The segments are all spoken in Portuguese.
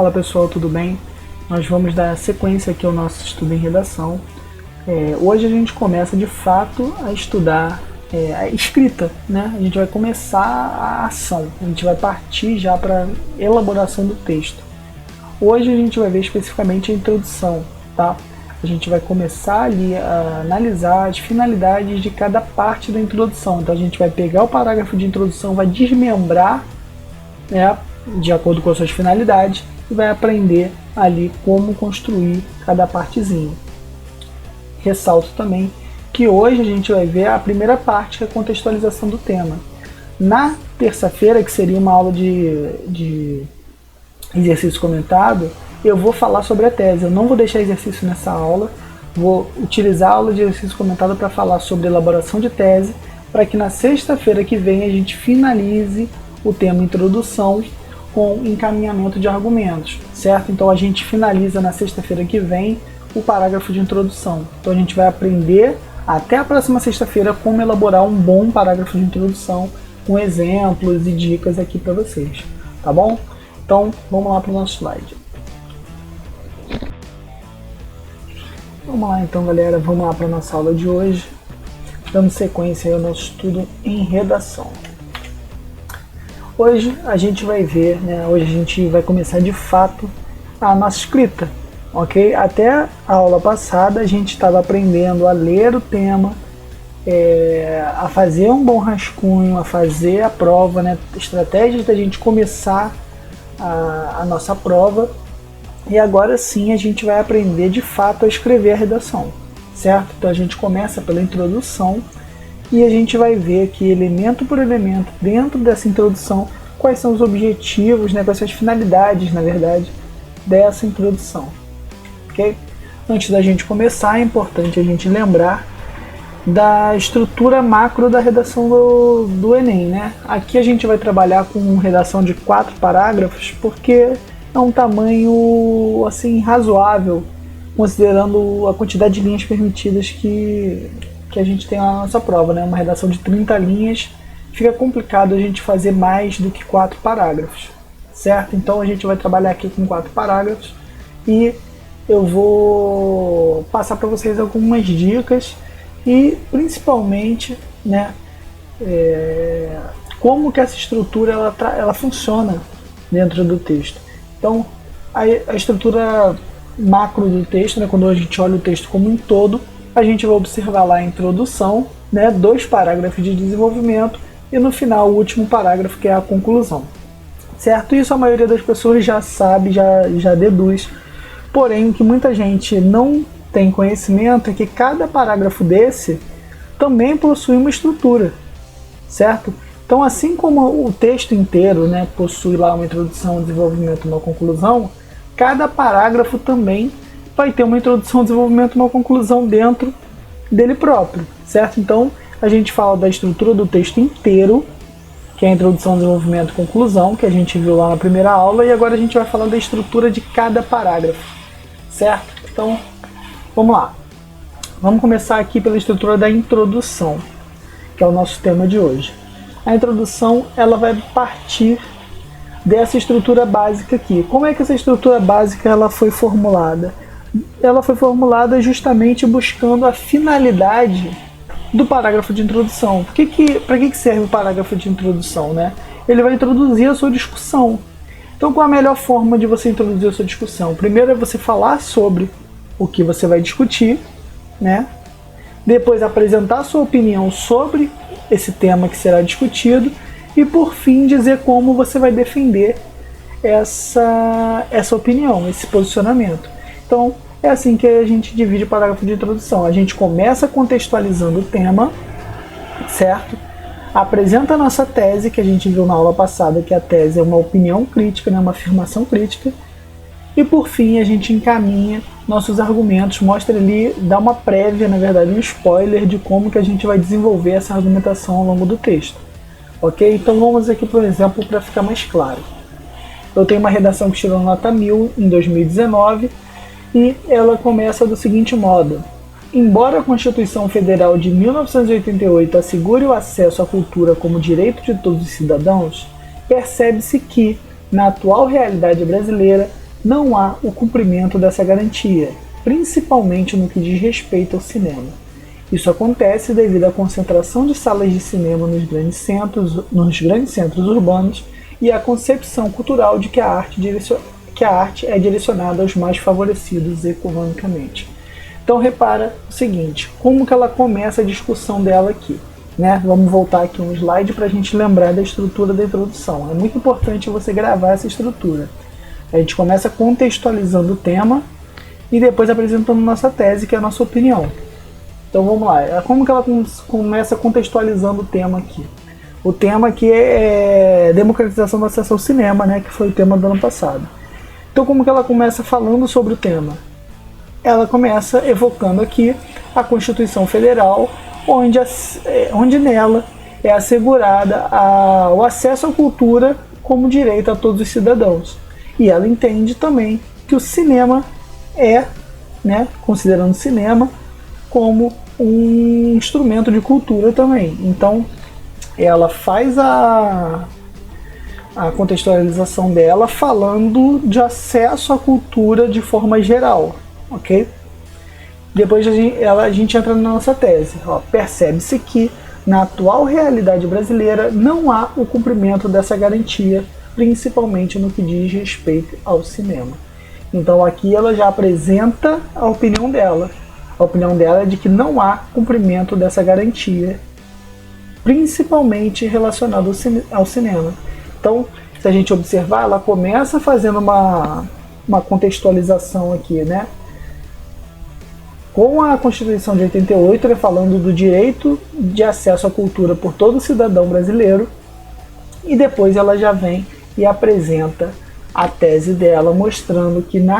Fala pessoal, tudo bem? Nós vamos dar sequência aqui ao nosso estudo em redação. Hoje a gente começa de fato a estudar a escrita, né? A gente vai começar a ação, a gente vai partir já para a elaboração do texto. Hoje a gente vai ver especificamente a introdução, tá? A gente vai começar ali a analisar as finalidades de cada parte da introdução. Então a gente vai pegar o parágrafo de introdução, vai desmembrar, né, de acordo com as suas finalidades, e vai aprender ali como construir cada partezinha. Ressalto também que hoje a gente vai ver a primeira parte, que é a contextualização do tema. Na terça-feira, que seria uma aula de exercício comentado, eu vou falar sobre a tese. Eu não vou deixar exercício nessa aula, vou utilizar a aula de exercício comentado para falar sobre elaboração de tese, para que na sexta-feira que vem a gente finalize o tema introdução com encaminhamento de argumentos, certo? Então a gente finaliza na sexta-feira que vem o parágrafo de introdução. Então a gente vai aprender até a próxima sexta-feira como elaborar um bom parágrafo de introdução com exemplos e dicas aqui para vocês, tá bom? Então vamos lá para o nosso slide. Vamos lá então, galera, vamos lá para a nossa aula de hoje, dando sequência ao nosso estudo em redação. Hoje a gente vai ver, né, hoje a gente vai começar de fato a nossa escrita, ok? Até a aula passada a gente estava aprendendo a ler o tema, a fazer um bom rascunho, a fazer a prova, né, estratégias da gente começar a nossa prova. E agora sim a gente vai aprender de fato a escrever a redação, certo? Então a gente começa pela introdução e a gente vai ver aqui elemento por elemento dentro dessa introdução quais são os objetivos, né, quais são as finalidades, na verdade, dessa introdução, ok? Antes da gente começar é importante a gente lembrar da estrutura macro da redação do Enem, né? Aqui a gente vai trabalhar com redação de 4 parágrafos porque é um tamanho assim razoável, considerando a quantidade de linhas permitidas que a gente tem na nossa prova, né? Uma redação de 30 linhas, fica complicado a gente fazer mais do que 4 parágrafos, certo? Então a gente vai trabalhar aqui com 4 parágrafos e eu vou passar para vocês algumas dicas e principalmente, né, como que essa estrutura ela funciona dentro do texto. Então, a estrutura macro do texto, né, quando a gente olha o texto como um todo, a gente vai observar lá a introdução, né, 2 parágrafos de desenvolvimento e no final o último parágrafo, que é a conclusão. Certo? Isso a maioria das pessoas já sabe, já deduz. Porém, o que muita gente não tem conhecimento é que cada parágrafo desse também possui uma estrutura, certo? Então, assim como o texto inteiro, né, possui lá uma introdução, um desenvolvimento e uma conclusão, cada parágrafo também vai ter uma introdução, um desenvolvimento e uma conclusão dentro dele próprio, certo? Então, a gente fala da estrutura do texto inteiro, que é a introdução, desenvolvimento e conclusão, que a gente viu lá na primeira aula, e agora a gente vai falar da estrutura de cada parágrafo, certo? Então, vamos lá. Vamos começar aqui pela estrutura da introdução, que é o nosso tema de hoje. A introdução ela vai partir dessa estrutura básica aqui. Como é que essa estrutura básica ela foi formulada? Ela foi formulada justamente buscando a finalidade do parágrafo de introdução. Para que serve o parágrafo de introdução, né? Ele vai introduzir a sua discussão. Então, qual a melhor forma de você introduzir a sua discussão? Primeiro é você falar sobre o que você vai discutir, né? Depois apresentar a sua opinião sobre esse tema que será discutido e por fim dizer como você vai defender essa opinião, esse posicionamento. Então é assim que a gente divide o parágrafo de introdução. A gente começa contextualizando o tema, certo? Apresenta a nossa tese, que a gente viu na aula passada, que a tese é uma opinião crítica, né? Uma afirmação crítica. E por fim a gente encaminha nossos argumentos, mostra ali, dá uma prévia, na verdade um spoiler de como que a gente vai desenvolver essa argumentação ao longo do texto. Ok? Então vamos aqui por exemplo para ficar mais claro. Eu tenho uma redação que tirou nota 1000 em 2019 e ela começa do seguinte modo: embora a Constituição Federal de 1988 assegure o acesso à cultura como direito de todos os cidadãos, percebe-se que, na atual realidade brasileira, não há o cumprimento dessa garantia, principalmente no que diz respeito ao cinema. Isso acontece devido à concentração de salas de cinema nos grandes centros urbanos e à concepção cultural de que a arte é direcionada aos mais favorecidos economicamente. Então repara o seguinte, como que ela começa a discussão dela aqui. Né? Vamos voltar aqui um slide para a gente lembrar da estrutura da introdução. É muito importante você gravar essa estrutura. A gente começa contextualizando o tema e depois apresentando nossa tese, que é a nossa opinião. Então vamos lá, como que ela começa contextualizando o tema aqui? O tema aqui é democratização do acesso ao cinema, né, que foi o tema do ano passado. Então como que ela começa falando sobre o tema? Ela começa evocando aqui a Constituição Federal, onde nela é assegurada o acesso à cultura como direito a todos os cidadãos. E ela entende também que o cinema é, né, considerando o cinema como um instrumento de cultura também. Então, ela faz a contextualização dela falando de acesso à cultura de forma geral, ok? Depois a gente entra na nossa tese. Percebe-se que, na atual realidade brasileira, não há o cumprimento dessa garantia, principalmente no que diz respeito ao cinema. Então aqui ela já apresenta a opinião dela. A opinião dela é de que não há cumprimento dessa garantia, principalmente relacionado ao cinema. Então, se a gente observar, ela começa fazendo uma contextualização aqui, né? Com a Constituição de 88, falando do direito de acesso à cultura por todo cidadão brasileiro, e depois ela já vem e apresenta a tese dela, mostrando que na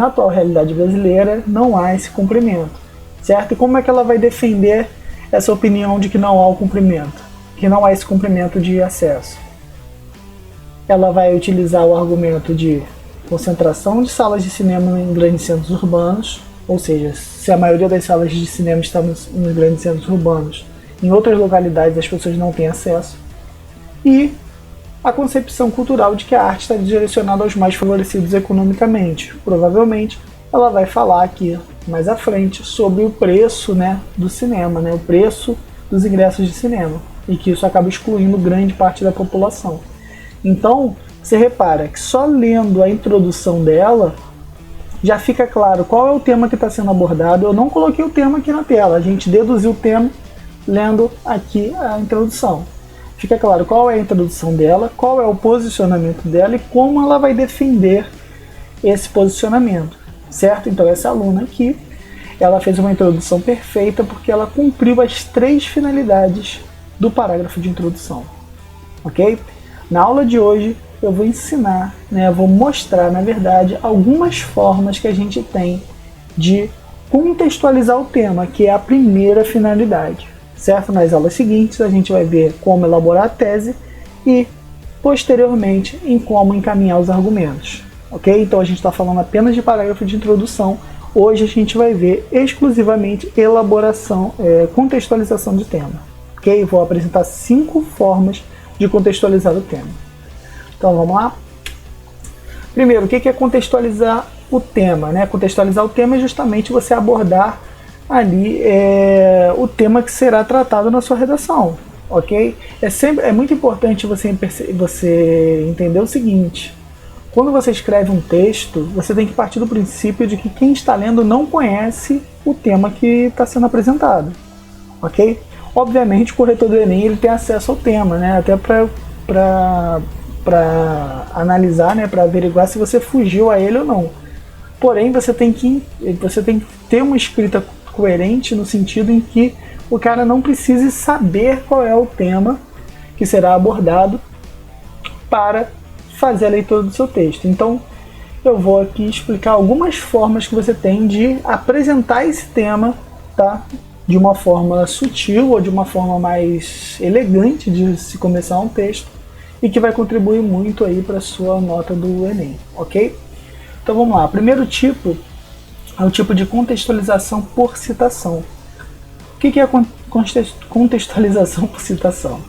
atual realidade brasileira não há esse cumprimento, certo? E como é que ela vai defender essa opinião de que não há o cumprimento, que não há esse cumprimento de acesso? Ela vai utilizar o argumento de concentração de salas de cinema em grandes centros urbanos, ou seja, se a maioria das salas de cinema estão nos grandes centros urbanos, em outras localidades as pessoas não têm acesso, e a concepção cultural de que a arte está direcionada aos mais favorecidos economicamente. Provavelmente ela vai falar aqui mais à frente sobre o preço, né, do cinema, né, o preço dos ingressos de cinema, e que isso acaba excluindo grande parte da população. Então, você repara que só lendo a introdução dela, já fica claro qual é o tema que está sendo abordado. Eu não coloquei o tema aqui na tela, a gente deduziu o tema lendo aqui a introdução. Fica claro qual é a introdução dela, qual é o posicionamento dela e como ela vai defender esse posicionamento, certo? Então essa aluna aqui, ela fez uma introdução perfeita porque ela cumpriu as 3 finalidades do parágrafo de introdução, ok? Na aula de hoje eu vou ensinar, né, vou mostrar, na verdade, algumas formas que a gente tem de contextualizar o tema, que é a primeira finalidade, certo? Nas aulas seguintes a gente vai ver como elaborar a tese e, posteriormente, em como encaminhar os argumentos, ok? Então a gente está falando apenas de parágrafo de introdução. Hoje a gente vai ver exclusivamente elaboração, contextualização de tema, ok? Vou apresentar 5 formas de contextualizar o tema. Então vamos lá? Primeiro, o que é contextualizar o tema, né? Contextualizar o tema é justamente você abordar ali o tema que será tratado na sua redação, ok? É muito importante você entender o seguinte: quando você escreve um texto, você tem que partir do princípio de que quem está lendo não conhece o tema que está sendo apresentado, ok? Obviamente o corretor do Enem ele tem acesso ao tema, né? Até para analisar, né? Para averiguar se você fugiu a ele ou não. Porém, você tem que ter uma escrita coerente no sentido em que o cara não precise saber qual é o tema que será abordado para fazer a leitura do seu texto. Então, eu vou aqui explicar algumas formas que você tem de apresentar esse tema, tá? De uma forma sutil ou de uma forma mais elegante de se começar um texto e que vai contribuir muito aí para a sua nota do Enem, ok? Então vamos lá. O primeiro tipo é o tipo de contextualização por citação. O que é a contextualização por citação?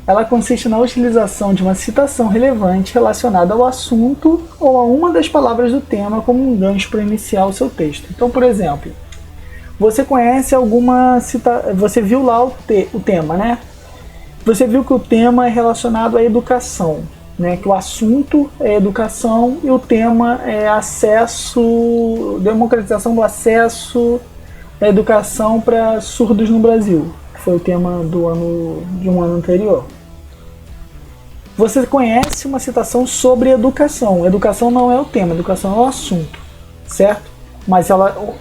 ela consiste na utilização de uma citação relevante relacionada ao assunto ou a uma das palavras do tema como um gancho para iniciar o seu texto. Então, por exemplo, você conhece você viu lá o tema, né? Você viu que o tema é relacionado à educação, né? Que o assunto é educação e o tema é democratização do acesso à educação para surdos no Brasil, que foi o tema de um ano anterior. Você conhece uma citação sobre educação. Educação não é o tema, educação é o assunto, certo? Mas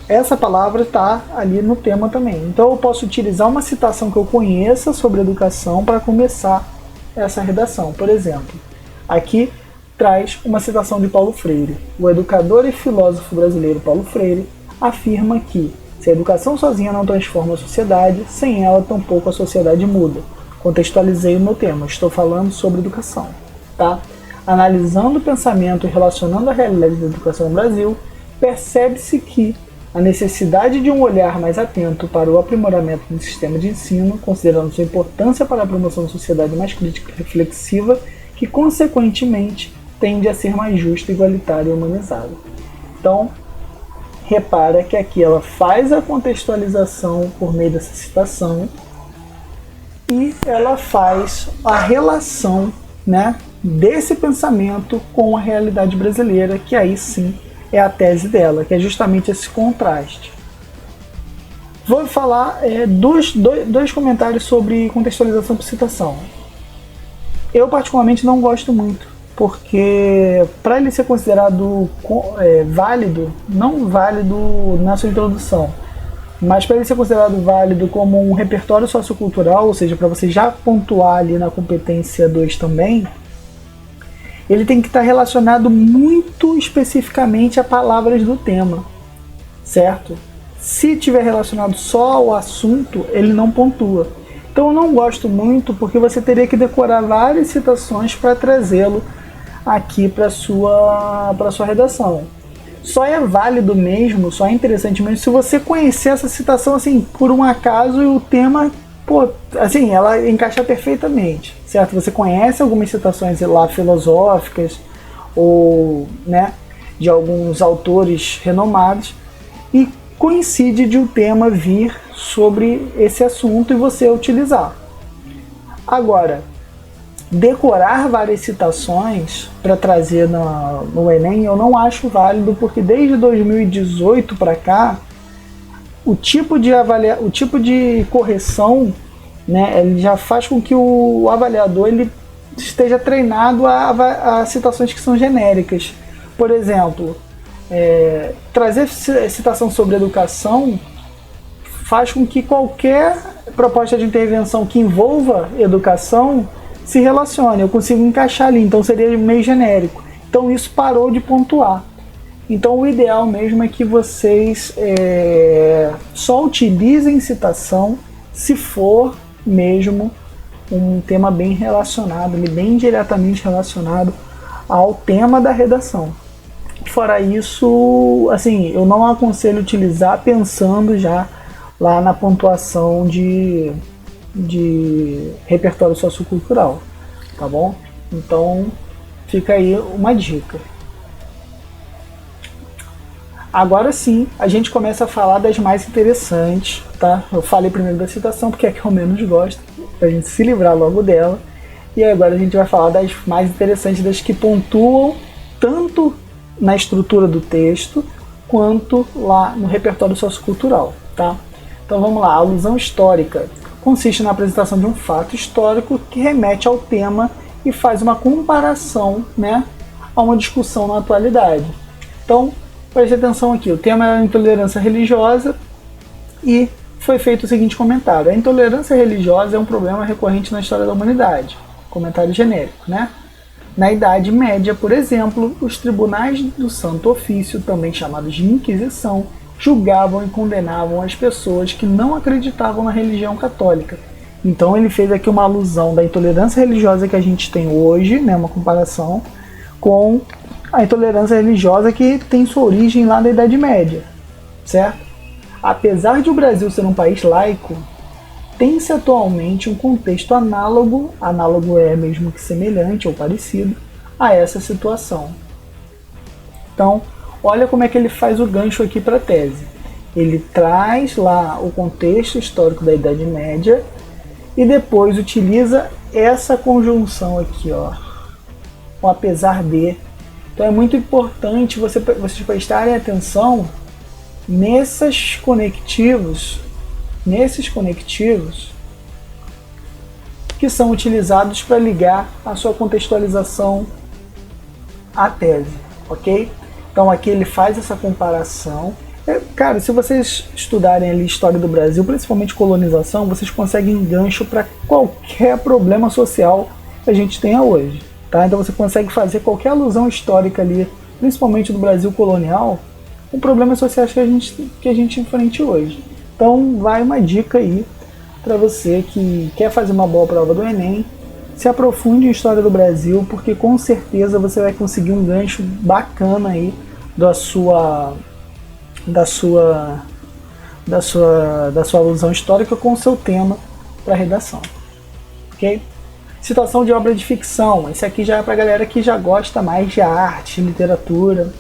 essa palavra está ali no tema também. Então eu posso utilizar uma citação que eu conheça sobre educação para começar essa redação. Por exemplo, aqui traz uma citação de Paulo Freire. O educador e filósofo brasileiro Paulo Freire afirma que se a educação sozinha não transforma a sociedade, sem ela tampouco a sociedade muda. Contextualizei o meu tema, estou falando sobre educação, tá? Analisando o pensamento e relacionando a realidade da educação no Brasil, percebe-se que a necessidade de um olhar mais atento para o aprimoramento do sistema de ensino, considerando sua importância para a promoção de uma sociedade mais crítica e reflexiva, que consequentemente tende a ser mais justa, igualitária e humanizada. Então, repara que aqui ela faz a contextualização por meio dessa citação e ela faz a relação, né, desse pensamento com a realidade brasileira, que aí sim é a tese dela, que é justamente esse contraste. Vou falar dois comentários sobre contextualização por citação. Eu particularmente não gosto muito, porque para ele ser considerado válido, não válido na sua introdução, mas para ele ser considerado válido como um repertório sociocultural, ou seja, para você já pontuar ali na competência 2 também, ele tem que estar relacionado muito especificamente a palavras do tema, certo? Se tiver relacionado só ao assunto, ele não pontua. Então eu não gosto muito, porque você teria que decorar várias citações para trazê-lo aqui para sua redação. Só é válido mesmo, só é interessante mesmo se você conhecer essa citação assim por um acaso e o tema, assim, ela encaixa perfeitamente, certo? Você conhece algumas citações lá filosóficas ou, né, de alguns autores renomados e coincide de o tema vir sobre esse assunto e você utilizar. Agora, decorar várias citações para trazer no Enem eu não acho válido, porque desde 2018 para cá o tipo de correção, né, ele já faz com que o avaliador ele esteja treinado a citações que são genéricas. Por exemplo, trazer citação sobre educação faz com que qualquer proposta de intervenção que envolva educação se relacione, eu consigo encaixar ali, então seria meio genérico. Então isso parou de pontuar. Então o ideal mesmo é que vocês só utilizem citação se for mesmo um tema bem relacionado, bem diretamente relacionado ao tema da redação. Fora isso, assim, eu não aconselho utilizar pensando já lá na pontuação de repertório sociocultural, tá bom? Então fica aí uma dica. Agora sim, a gente começa a falar das mais interessantes, tá? Eu falei primeiro da citação porque é que eu menos gosto, pra gente se livrar logo dela. E agora a gente vai falar das mais interessantes, das que pontuam tanto na estrutura do texto quanto lá no repertório sociocultural, tá? Então vamos lá, a alusão histórica consiste na apresentação de um fato histórico que remete ao tema e faz uma comparação, né, a uma discussão na atualidade. Então, preste atenção aqui, o tema é a intolerância religiosa e foi feito o seguinte comentário: a intolerância religiosa é um problema recorrente na história da humanidade. Comentário genérico, né? Na Idade Média, por exemplo, os tribunais do Santo Ofício, também chamados de Inquisição, julgavam e condenavam as pessoas que não acreditavam na religião católica. Então ele fez aqui uma alusão da intolerância religiosa que a gente tem hoje, né, uma comparação com a intolerância religiosa que tem sua origem lá na Idade Média, certo? Apesar de o Brasil ser um país laico, tem-se atualmente um contexto análogo é mesmo que semelhante ou parecido, a essa situação. Então, olha como é que ele faz o gancho aqui para a tese. Ele traz lá o contexto histórico da Idade Média e depois utiliza essa conjunção aqui, ó, o apesar de. Então é muito importante vocês prestarem atenção nesses conectivos que são utilizados para ligar a sua contextualização à tese, ok? Então aqui ele faz essa comparação. Cara, se vocês estudarem ali história do Brasil, principalmente colonização, vocês conseguem gancho para qualquer problema social que a gente tenha hoje, tá? Então você consegue fazer qualquer alusão histórica ali, principalmente do Brasil colonial, com problemas sociais que a gente enfrenta hoje. Então vai uma dica aí para você que quer fazer uma boa prova do Enem, se aprofunde em história do Brasil, porque com certeza você vai conseguir um gancho bacana aí da sua alusão histórica com o seu tema para redação, ok? Situação de obra de ficção, esse aqui já é para a galera que já gosta mais de arte, literatura.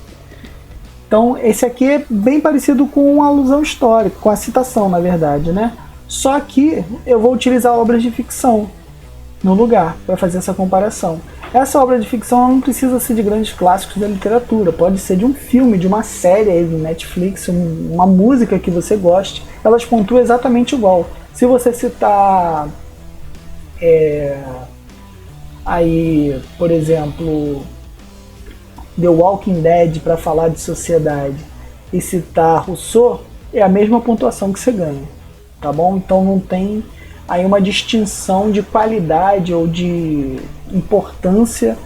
Então esse aqui é bem parecido com a alusão histórica, com a citação na verdade, né? Só que eu vou utilizar obras de ficção no lugar para fazer essa comparação. Essa obra de ficção não precisa ser de grandes clássicos da literatura, pode ser de um filme, de uma série aí do Netflix, uma música que você goste, elas pontuam exatamente igual. Se você citar aí, por exemplo, The Walking Dead para falar de sociedade e citar Rousseau, é a mesma pontuação que você ganha, tá bom? Então não tem aí uma distinção de qualidade ou de importância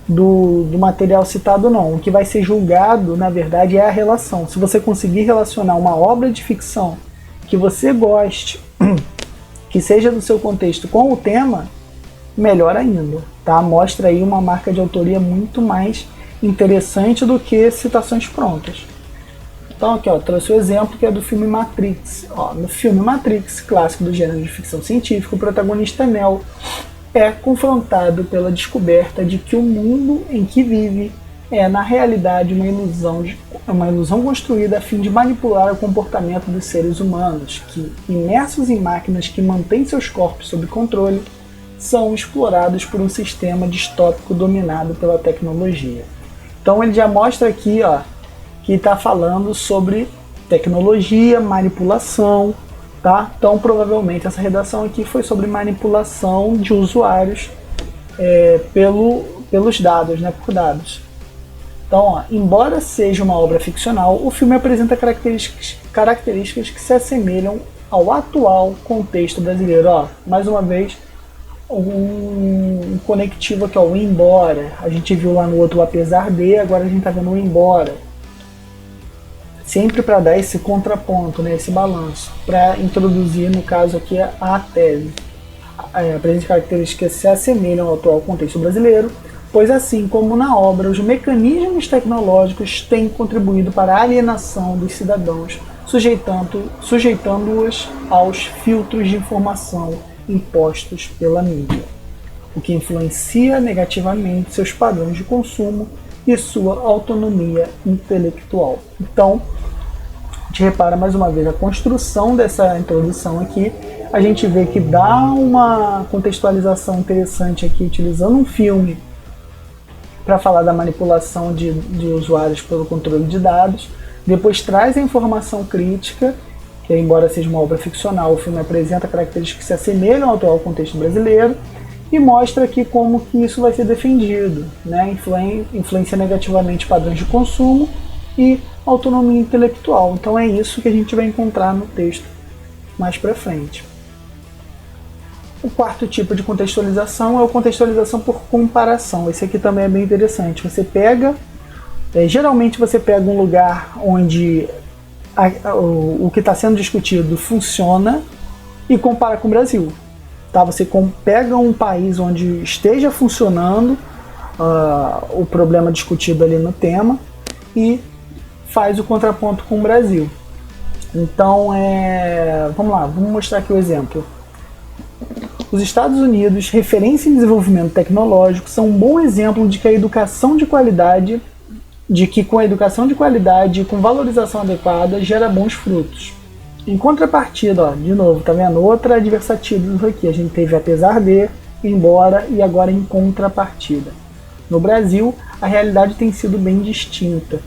do material citado, não. O que vai ser julgado, na verdade, é a relação. Se você conseguir relacionar uma obra de ficção que você goste, que seja do seu contexto com o tema, melhor ainda, tá? Mostra aí uma marca de autoria muito mais interessante do que citações prontas. Então aqui, ó, trouxe o exemplo que é do filme Matrix. Ó, no filme Matrix, clássico do gênero de ficção científica, o protagonista Neo é confrontado pela descoberta de que o mundo em que vive é, na realidade, uma ilusão construída a fim de manipular o comportamento dos seres humanos, que, imersos em máquinas que mantêm seus corpos sob controle, são explorados por um sistema distópico dominado pela tecnologia. Então ele já mostra aqui, ó, que está falando sobre tecnologia, manipulação, tá? Então provavelmente essa redação aqui foi sobre manipulação de usuários pelos dados, né, por dados. Então, ó, embora seja uma obra ficcional, o filme apresenta características que se assemelham ao atual contexto brasileiro. Ó, mais uma vez, um conectivo aqui, ó, o embora. A gente viu lá no outro o apesar de, agora a gente está vendo o embora. Sempre para dar esse contraponto, né, esse balanço, para introduzir, no caso aqui, a tese. Apresenta características que se assemelham ao atual contexto brasileiro, pois assim como na obra, os mecanismos tecnológicos têm contribuído para a alienação dos cidadãos, sujeitando-os aos filtros de informação impostos pela mídia, o que influencia negativamente seus padrões de consumo e sua autonomia intelectual. Então, a gente repara mais uma vez a construção dessa introdução aqui, a gente vê que dá uma contextualização interessante aqui, utilizando um filme para falar da manipulação de usuários pelo controle de dados, depois traz a informação crítica, que embora seja uma obra ficcional, o filme apresenta características que se assemelham ao atual contexto brasileiro, e mostra aqui como que isso vai ser defendido, né? Influencia negativamente padrões de consumo e autonomia intelectual. Então é isso que a gente vai encontrar no texto mais para frente. O quarto tipo de contextualização é a contextualização por comparação. Esse aqui também é bem interessante. Você pega, geralmente você pega um lugar onde o que está sendo discutido funciona e compara com o Brasil. Tá? Você pega um país onde esteja funcionando o problema discutido ali no tema e faz o contraponto com o Brasil. Então, vamos lá, vamos mostrar aqui o exemplo. Os Estados Unidos, referência em desenvolvimento tecnológico, são um bom exemplo de que com a educação de qualidade e com valorização adequada gera bons frutos. Em contrapartida, ó, de novo, tá vendo? Outra adversativa aqui. A gente teve apesar de, embora e agora em contrapartida. No Brasil, a realidade tem sido bem distinta.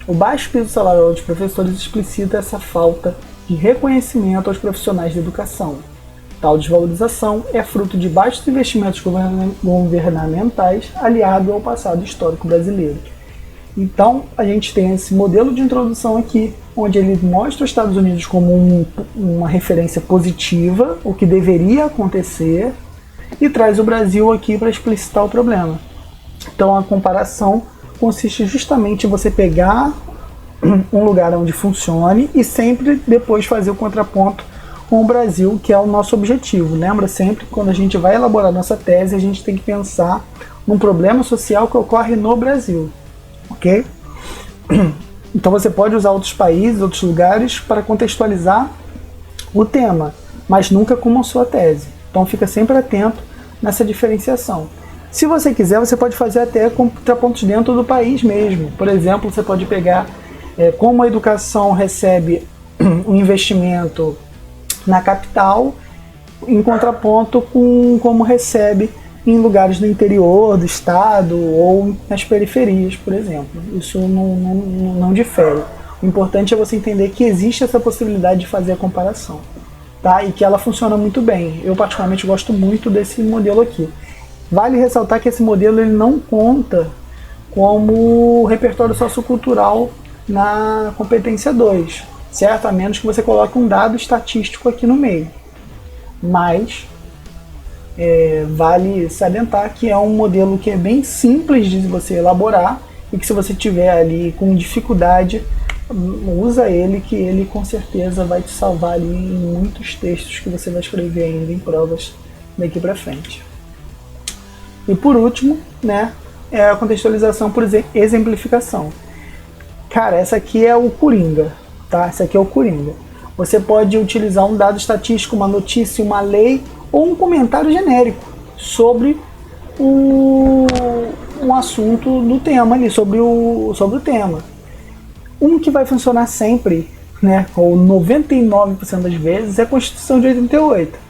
O baixo piso salarial dos professores explicita essa falta de reconhecimento aos profissionais da educação. Tal desvalorização é fruto de baixos investimentos governamentais aliado ao passado histórico brasileiro. Então, a gente tem esse modelo de introdução aqui, onde ele mostra os Estados Unidos como uma referência positiva, o que deveria acontecer, e traz o Brasil aqui para explicitar o problema. Então, a comparação consiste justamente em você pegar um lugar onde funcione e sempre depois fazer o contraponto com o Brasil, que é o nosso objetivo. Lembra sempre, quando a gente vai elaborar nossa tese, a gente tem que pensar num problema social que ocorre no Brasil. Ok? Então você pode usar outros países, outros lugares para contextualizar o tema, mas nunca como a sua tese. Então fica sempre atento nessa diferenciação. Se você quiser, você pode fazer até contrapontos dentro do país mesmo. Por exemplo, você pode pegar como a educação recebe um investimento na capital, em contraponto com como recebe em lugares do interior do estado ou nas periferias, por exemplo. Isso não difere. O importante é você entender que existe essa possibilidade de fazer a comparação, tá? E que ela funciona muito bem. Eu particularmente gosto muito desse modelo aqui. Vale ressaltar que esse modelo ele não conta como repertório sociocultural na competência 2, certo? A menos que você coloque um dado estatístico aqui no meio. Mas vale salientar que é um modelo que é bem simples de você elaborar e que se você tiver ali com dificuldade, usa ele, que ele com certeza vai te salvar ali em muitos textos que você vai escrever ainda em provas daqui para frente. E por último, né, é a contextualização por exemplificação. Cara, essa aqui é o Coringa, tá? Essa aqui é o Coringa. Você pode utilizar um dado estatístico, uma notícia, uma lei ou um comentário genérico sobre um assunto do tema ali, sobre o tema. Um que vai funcionar sempre, né, ou 99% das vezes, é a Constituição de 88.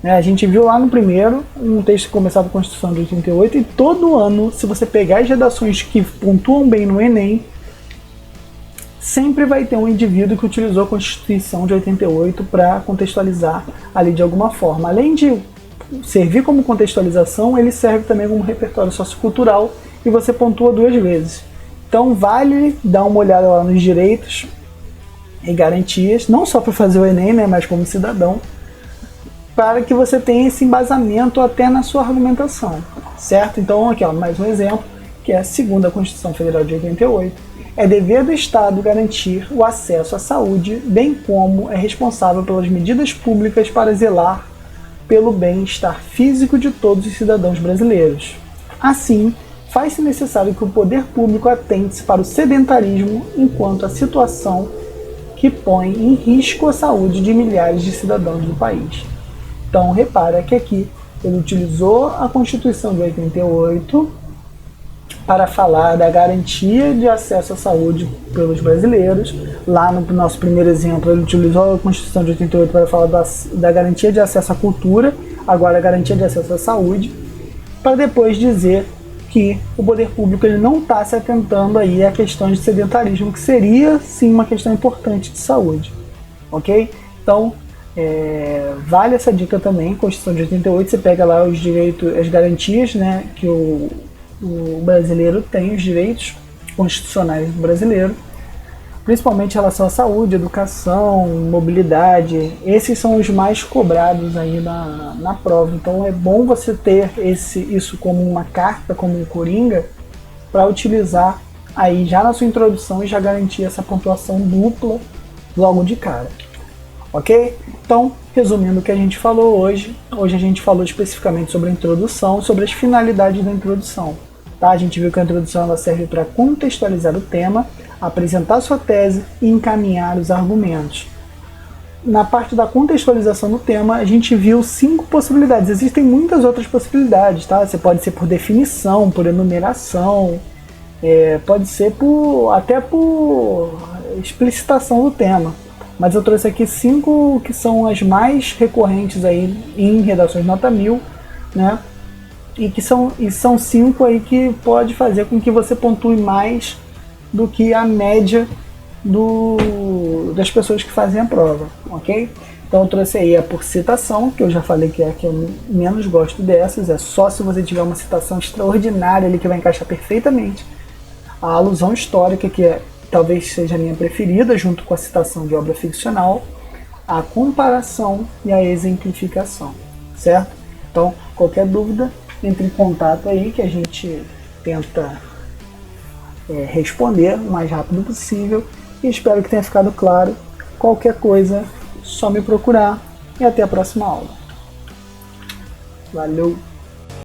A gente viu lá no primeiro, um texto começado com a Constituição de 88, e todo ano, se você pegar as redações que pontuam bem no Enem, sempre vai ter um indivíduo que utilizou a Constituição de 88 para contextualizar ali de alguma forma. Além de servir como contextualização, ele serve também como repertório sociocultural e você pontua 2 vezes. Então vale dar uma olhada lá nos direitos e garantias, não só para fazer o Enem, né, mas como cidadão, para que você tenha esse embasamento até na sua argumentação, certo? Então aqui, ó, mais um exemplo, que é a segunda Constituição Federal de 88. É dever do Estado garantir o acesso à saúde, bem como é responsável pelas medidas públicas para zelar pelo bem-estar físico de todos os cidadãos brasileiros. Assim, faz-se necessário que o poder público atente-se para o sedentarismo enquanto a situação que põe em risco a saúde de milhares de cidadãos do país. Então, repara que aqui ele utilizou a Constituição de 88 para falar da garantia de acesso à saúde pelos brasileiros. Lá no nosso primeiro exemplo, ele utilizou a Constituição de 88 para falar da garantia de acesso à cultura, agora a garantia de acesso à saúde, para depois dizer que o poder público ele não está se atentando aí a questões de sedentarismo, que seria sim uma questão importante de saúde. Ok? Então, vale essa dica também. Constituição de 88, você pega lá os direitos, as garantias, né, que o brasileiro tem, os direitos constitucionais do brasileiro, principalmente em relação à saúde, educação, mobilidade. Esses são os mais cobrados aí na prova. Então é bom você ter isso como uma carta, como um coringa, para utilizar aí já na sua introdução e já garantir essa pontuação dupla logo de cara. Ok? Então, resumindo o que a gente falou hoje a gente falou especificamente sobre a introdução, sobre as finalidades da introdução. Tá? A gente viu que a introdução ela serve para contextualizar o tema, apresentar sua tese e encaminhar os argumentos. na parte da contextualização do tema, a gente viu 5 possibilidades. Existem muitas outras possibilidades, tá? Você pode ser por definição, por enumeração, pode ser até por explicitação do tema. Mas eu trouxe aqui 5 que são as mais recorrentes aí em redações nota 1000, né? E são 5 aí que pode fazer com que você pontue mais do que a média das pessoas que fazem a prova, ok? Então eu trouxe aí a por citação, que eu já falei que é a que eu menos gosto dessas, é só se você tiver uma citação extraordinária ali que vai encaixar perfeitamente. A alusão histórica, que talvez seja a minha preferida, junto com a citação de obra ficcional, a comparação e a exemplificação, certo? Então, qualquer dúvida, entre em contato aí que a gente tenta responder o mais rápido possível. E espero que tenha ficado claro. Qualquer coisa, só me procurar. E até a próxima aula. Valeu!